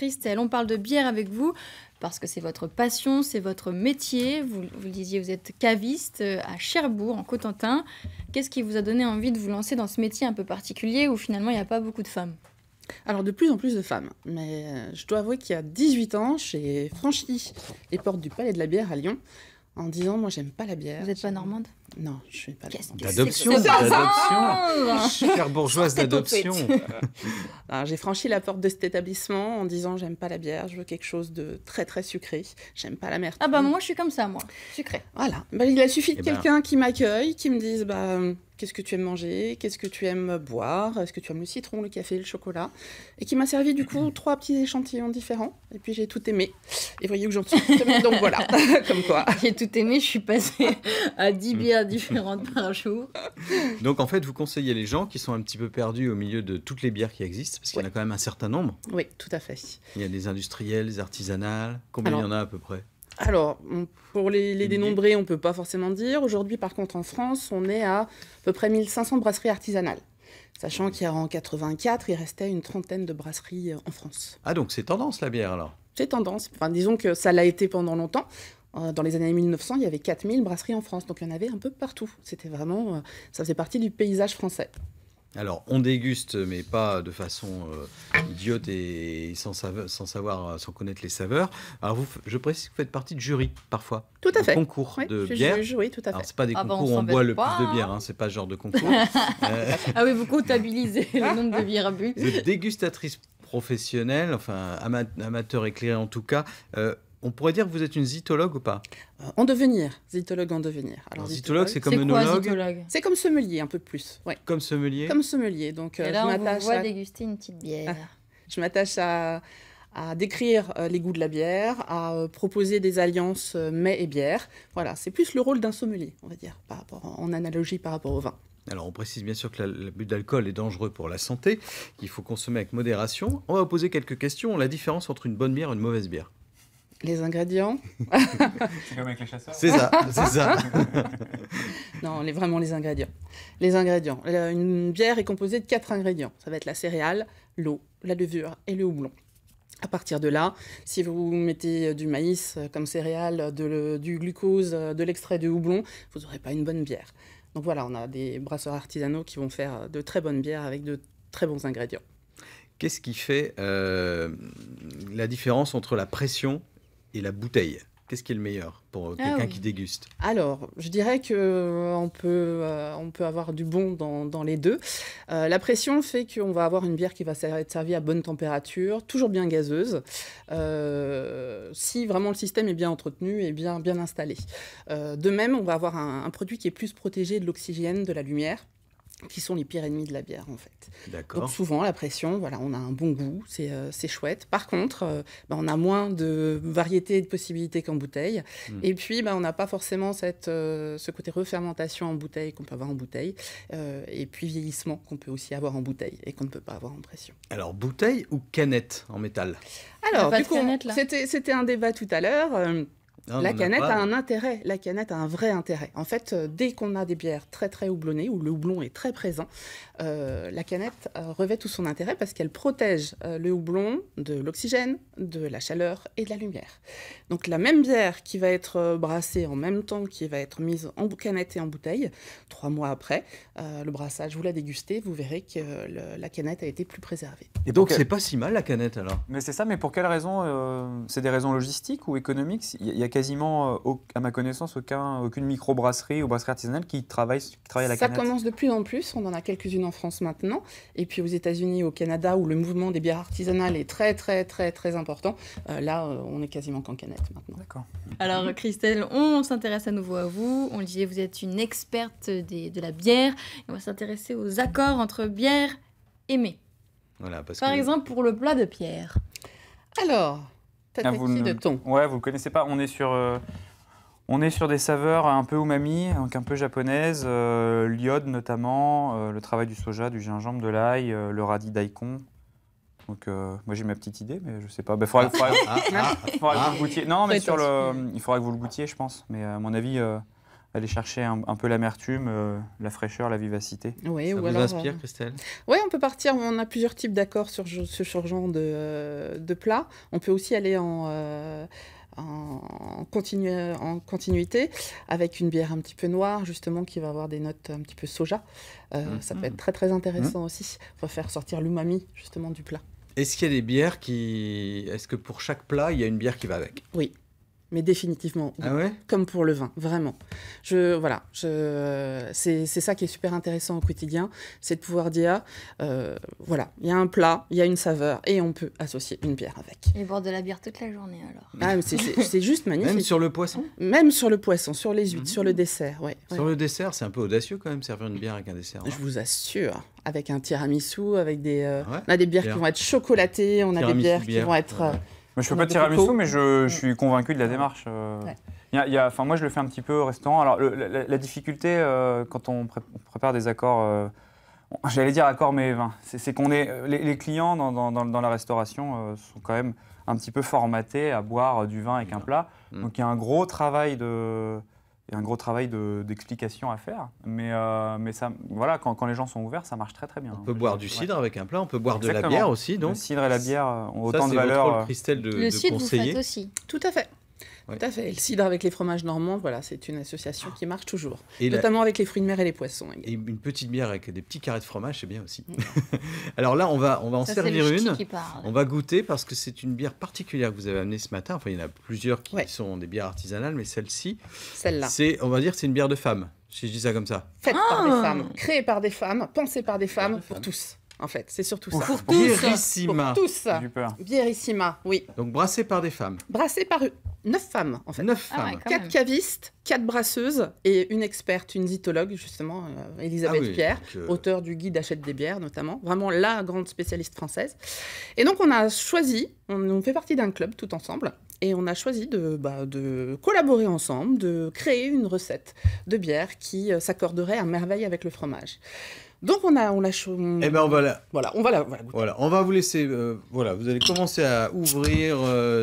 Christelle. On parle de bière avec vous parce que c'est votre passion, c'est votre métier. Vous le disiez, vous êtes caviste à Cherbourg, en Cotentin. Qu'est-ce qui vous a donné envie de vous lancer dans ce métier un peu particulier où finalement il n'y a pas beaucoup de femmes? Alors, de plus en plus de femmes. Mais je dois avouer qu'il y a 18 ans, j'ai franchi les portes du Palais de la Bière à Lyon en disant, moi, j'aime pas la bière. Vous n'êtes pas normande? Non, je suis pas normande. D'adoption, bourgeoise d'adoption. Alors, j'ai franchi la porte de cet établissement en disant, j'aime pas la bière, je veux quelque chose de très, très sucré. J'aime pas l'amertume. Ah bah moi, je suis comme ça, moi. Sucré. Voilà. Bah, il a suffi de quelqu'un qui m'accueille, qui me dise, qu'est-ce que tu aimes manger? Qu'est-ce que tu aimes boire? Est-ce que tu aimes le citron, le café, le chocolat? Et qui m'a servi du coup 3 petits échantillons différents. Et puis j'ai tout aimé. Et voyez où j'en suis. Donc voilà, comme quoi. J'ai tout aimé, je suis passée à 10 bières différentes par jour. Donc en fait, vous conseillez les gens qui sont un petit peu perdus au milieu de toutes les bières qui existent, parce qu'il y en a quand même un certain nombre. Oui, tout à fait. Il y a des industrielles, des artisanales. Combien il y en a à peu près? Alors, pour les dénombrer, on ne peut pas forcément dire. Aujourd'hui, par contre, en France, on est à peu près 1500 brasseries artisanales. Sachant qu'en 84, il restait une trentaine de brasseries en France. Ah, donc c'est tendance la bière alors? C'est tendance. Enfin, disons que ça l'a été pendant longtemps. Dans les années 1900, il y avait 4000 brasseries en France. Donc il y en avait un peu partout. C'était vraiment... ça faisait partie du paysage français. Alors, on déguste, mais pas de façon idiote et sans connaître les saveurs. Alors, je précise que vous faites partie de jury, parfois. Tout à fait. Concours de bière. Oui, tout à fait. Alors, c'est pas des concours où on boit le plus de bière, hein, c'est pas ce genre de concours. Ah oui, vous comptabilisez le nombre de bières bu. Vous êtes dégustatrice professionnelle, enfin amateur éclairé en tout cas. On pourrait dire que vous êtes une zytologue ou pas? En devenir, zytologue en devenir. Alors zytologue, c'est comme œnologue. œnologue. C'est quoi, c'est comme sommelier, un peu plus. Ouais. Comme sommelier. Comme sommelier. Donc, et là, on vous voit déguster une petite bière. Je m'attache à décrire les goûts de la bière, à proposer des alliances mets et bière. Voilà, c'est plus le rôle d'un sommelier, on va dire, en analogie par rapport au vin. Alors, on précise bien sûr que l'abus d'alcool est dangereux pour la santé, qu'il faut consommer avec modération. On va vous poser quelques questions. La différence entre une bonne bière et une mauvaise bière? Les ingrédients. C'est comme avec les chasseurs. C'est ça, c'est ça. Non, vraiment les ingrédients. Les ingrédients. Une bière est composée de 4 ingrédients. Ça va être la céréale, l'eau, la levure et le houblon. À partir de là, si vous mettez du maïs comme céréale, du glucose, de l'extrait de houblon, vous n'aurez pas une bonne bière. Donc voilà, on a des brasseurs artisanaux qui vont faire de très bonnes bières avec de très bons ingrédients. Qu'est-ce qui fait la différence entre la pression et la bouteille? Qu'est-ce qui est le meilleur pour quelqu'un qui déguste? Alors, je dirais qu'on peut avoir du bon dans les deux. La pression fait qu'on va avoir une bière qui va être servie à bonne température, toujours bien gazeuse, si vraiment le système est bien entretenu et bien installé. De même, on va avoir un produit qui est plus protégé de l'oxygène, de la lumière, qui sont les pires ennemis de la bière, en fait. D'accord. Donc souvent, la pression, voilà, on a un bon goût, c'est chouette. Par contre, on a moins de variété et de possibilités qu'en bouteille. Et puis, on n'a pas forcément ce côté refermentation en bouteille qu'on peut avoir en bouteille. Et puis, vieillissement qu'on peut aussi avoir en bouteille et qu'on ne peut pas avoir en pression. Alors, bouteille ou canette en métal? Alors, du coup, c'était un débat tout à l'heure. La canette a un intérêt, la canette a un vrai intérêt. En fait, dès qu'on a des bières très très houblonnées, où le houblon est très présent, la canette revêt tout son intérêt parce qu'elle protège le houblon de l'oxygène, de la chaleur et de la lumière. Donc la même bière qui va être brassée en même temps, qui va être mise en canette et en bouteille, 3 mois après, le brassage, vous la dégustez, vous verrez que la canette a été plus préservée. Et donc c'est pas si mal la canette alors? Mais c'est ça, mais pour quelle raison? C'est des raisons logistiques ou économiques? Il y a quasiment, à ma connaissance, aucune microbrasserie ou brasserie artisanale qui travaille à la canette. Ça commence de plus en plus, on en a quelques-unes en France maintenant, et puis aux États-Unis, au Canada, où le mouvement des bières artisanales est très très très très important, là on est quasiment qu'en canette maintenant. D'accord. Alors Christelle, on s'intéresse à nouveau à vous. On le disait, vous êtes une experte de la bière. On va s'intéresser aux accords entre bière et mets. Voilà, Par exemple, pour le plat de Pierre. Alors, de thon. Ouais, vous ne le connaissez pas. On est sur des saveurs un peu umami, donc un peu japonaises, l'iode notamment, le travail du soja, du gingembre, de l'ail, le radis daikon. Donc moi j'ai ma petite idée, mais je sais pas. Il faudra que vous le goûtiez. Non, mais il faudra que vous le goûtiez, je pense. Mais à mon avis, aller chercher un peu l'amertume, la fraîcheur, la vivacité. Oui, ça ou vous alors, inspire, Christelle? Oui, on peut partir, on a plusieurs types d'accords sur ce genre de plat. On peut aussi aller en continuité avec une bière un petit peu noire, justement, qui va avoir des notes un petit peu soja. Ça peut être très, très intéressant aussi. On va faire sortir l'umami, justement, du plat. Est-ce qu'il y a des bières qui... Est-ce que pour chaque plat, il y a une bière qui va avec? Oui. Mais définitivement, oui. Ah ouais? Comme pour le vin, vraiment. C'est ça qui est super intéressant au quotidien, c'est de pouvoir dire, voilà, il y a un plat, il y a une saveur, et on peut associer une bière avec. Et boire de la bière toute la journée, alors. Ah, c'est juste magnifique. Même sur le poisson? Même sur le poisson, sur les huîtres, sur le dessert, ouais. Sur le dessert, c'est un peu audacieux quand même, servir une bière avec un dessert. Je vous assure, avec un tiramisu, avec des... Ouais. On a des bières qui vont être chocolatées, on a des bières qui vont être... Moi, je ne fais pas de tiramisu, mais je suis convaincu de la démarche. Moi, je le fais un petit peu au restaurant. Alors, la difficulté, quand on prépare des accords, j'allais dire accords mais vins, c'est qu'on est... Les clients dans la restauration sont quand même un petit peu formatés à boire du vin avec un plat. Donc, il y a un gros travail d'explication à faire. Mais ça, voilà, quand les gens sont ouverts, ça marche très très bien. On peut boire du cidre avec un plat, on peut boire Exactement. de la bière aussi. Donc. Le cidre et la bière ont Ça, autant de valeur. Votre rôle, Christelle, Le cidre, vous faites aussi. Tout à fait. Ouais. Tout à fait. Et le cidre avec les fromages normands, voilà, c'est une association qui marche toujours. Et notamment avec les fruits de mer et les poissons. Et une petite bière avec des petits carrés de fromage, c'est bien aussi. Alors là, on va en Ça, servir c'est le une. ch'ti qui parle. On va goûter parce que c'est une bière particulière que vous avez amenée ce matin. Enfin, il y en a plusieurs qui Ouais. sont des bières artisanales, mais celle-ci, Celle-là. on va dire, c'est une bière de femme, si je dis ça comme ça. Faite par des femmes, créée par des femmes, pensée par des femmes, pour tous. En fait, c'est surtout ça. Pour tous. Bierissima. Pour tous. J'ai peur. Bierissima, oui. Donc brassée par des femmes. Brassée par 9 femmes, en fait. 9 Ah ouais, femmes. quand 4 même. cavistes, 4 brasseuses et une experte, une zytologue, justement, Elisabeth Ah oui, Pierre, donc, auteure du guide Achète des bières, notamment. Vraiment la grande spécialiste française. Et donc, on a choisi, on fait partie d'un club tout ensemble, et on a choisi de collaborer ensemble, de créer une recette de bière qui s'accorderait à merveille avec le fromage. Donc, Eh ben, on va la... Voilà, on va la goûter. Voilà, on va vous laisser. Voilà, vous allez commencer à ouvrir,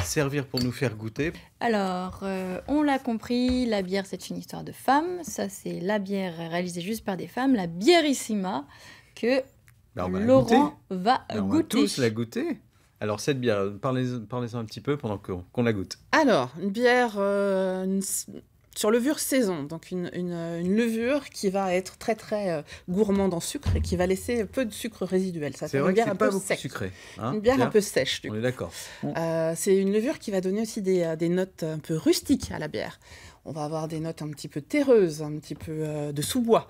servir pour nous faire goûter. Alors, on l'a compris, la bière, c'est une histoire de femmes. Ça, c'est la bière réalisée juste par des femmes, la Bierissima, que Ben, on va la Laurent goûter. va Ben, on va goûter. tous la goûter. Alors cette bière, parlez-en un petit peu pendant qu'on la goûte. Alors, une bière sur levure saison, donc une levure qui va être très très gourmande en sucre et qui va laisser peu de sucre résiduel. Ça C'est fait vrai une que bière c'est un pas peu beaucoup sec. sucré. Hein, Une bière Pierre un peu sèche, du On coup. est d'accord. C'est une levure qui va donner aussi des notes un peu rustiques à la bière. On va avoir des notes un petit peu terreuses, un petit peu de sous-bois.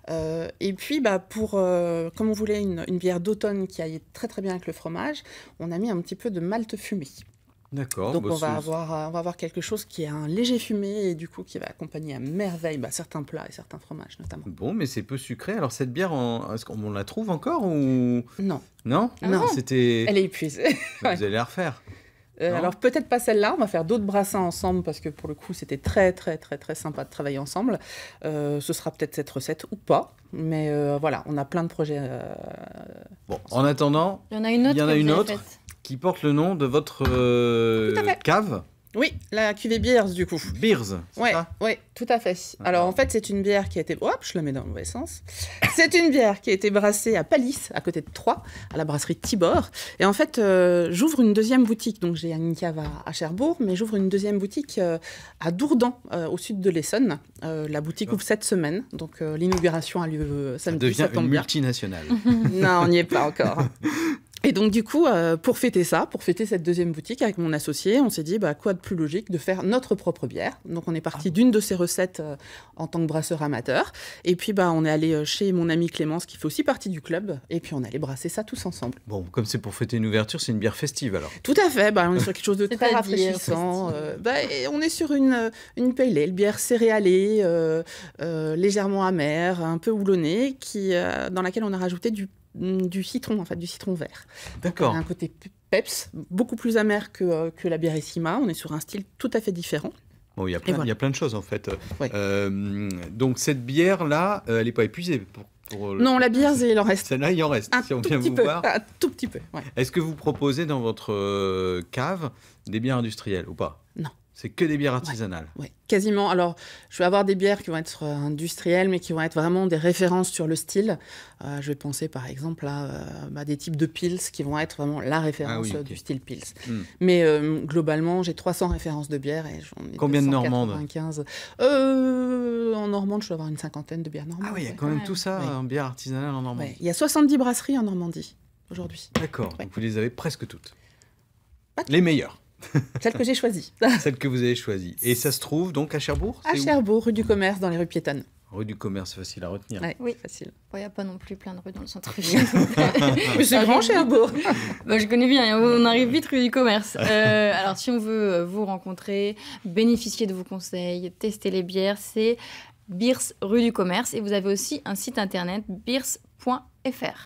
Et puis, comme on voulait une bière d'automne qui aille très très bien avec le fromage, on a mis un petit peu de malt fumé. D'accord. Donc bah, on va avoir quelque chose qui a un léger fumé et du coup qui va accompagner à merveille certains plats et certains fromages notamment. Bon, mais c'est peu sucré. Alors cette bière, est-ce qu'on la trouve encore ou Non, non? Ah non. C'était. elle est épuisée. Vous allez la refaire. Non. Alors peut-être pas celle-là, on va faire d'autres brassins ensemble parce que pour le coup c'était très très très très sympa de travailler ensemble. Ce sera peut-être cette recette ou pas, mais voilà, on a plein de projets. Bon, en attendant, Il y en a une autre. Il y en a que vous une avez autre. faite. qui porte le nom de votre Tout à fait. cave, Oui, la cuvée Beers du coup. Beers. c'est Ouais, ça ouais, tout à fait. Alors en fait, c'est une bière qui a été... Hop, je la mets dans le mauvais sens. C'est une bière qui a été brassée à Pallis, à côté de Troyes, à la brasserie Tibor. Et en fait, j'ouvre une deuxième boutique. Donc j'ai une cave à Cherbourg, mais j'ouvre une deuxième boutique à Dourdan, au sud de l'Essonne. La boutique ouvre cette semaine. Donc l'inauguration a lieu Ça samedi, ça devient tombe une bien. multinationale. Non, on n'y est pas encore. Et donc, du coup, pour fêter cette deuxième boutique avec mon associé, on s'est dit, quoi de plus logique de faire notre propre bière. Donc, on est parti d'une de ces recettes en tant que brasseur amateur. Et puis, on est allé chez mon amie Clémence, qui fait aussi partie du club. Et puis, on est allé brasser ça tous ensemble. Bon, comme c'est pour fêter une ouverture, c'est une bière festive alors. Tout à fait. On est sur quelque chose de très C'est-à-dire rafraîchissant. Et on est sur une pale ale, bière céréalée, légèrement amère, un peu houblonnée, dans laquelle on a rajouté du citron, en fait, du citron vert. D'accord. Il y a un côté peps, beaucoup plus amer que la Bierissima. On est sur un style tout à fait différent. Bon, il y a voilà. plein de choses en fait. Ouais. Donc cette bière-là, elle n'est pas épuisée Non, la bière, il en reste Celle-là, il en reste, un si on tout vient petit vous peu. voir. Un tout petit peu, ouais. Est-ce que vous proposez dans votre cave des bières industrielles ou pas? Non. C'est que des bières artisanales. Oui, quasiment. Alors, je vais avoir des bières qui vont être industrielles, mais qui vont être vraiment des références sur le style. Je vais penser, par exemple, à des types de pils qui vont être vraiment la référence du style pils. Mais globalement, j'ai 300 références de bières et j'en ai Combien de normandes? En Normande, je dois avoir une cinquantaine de bières normandes. Ah oui, il y a quand même tout ça en bière artisanale en Normandie. Il y a 70 brasseries en Normandie aujourd'hui. D'accord, donc vous les avez presque toutes. Les meilleures. Celle que j'ai choisie. Celle que vous avez choisie. Et ça se trouve donc à Cherbourg? À Cherbourg, rue du Commerce, dans les rues piétonnes. Rue du Commerce, facile à retenir. Oui, facile. Il n'y a pas non plus plein de rues dans le centre-ville. Mais c'est grand, Cherbourg. Je connais bien, on arrive vite rue du Commerce. Alors, si on veut vous rencontrer, bénéficier de vos conseils, tester les bières, c'est Beers rue du Commerce. Et vous avez aussi un site internet, beers.fr.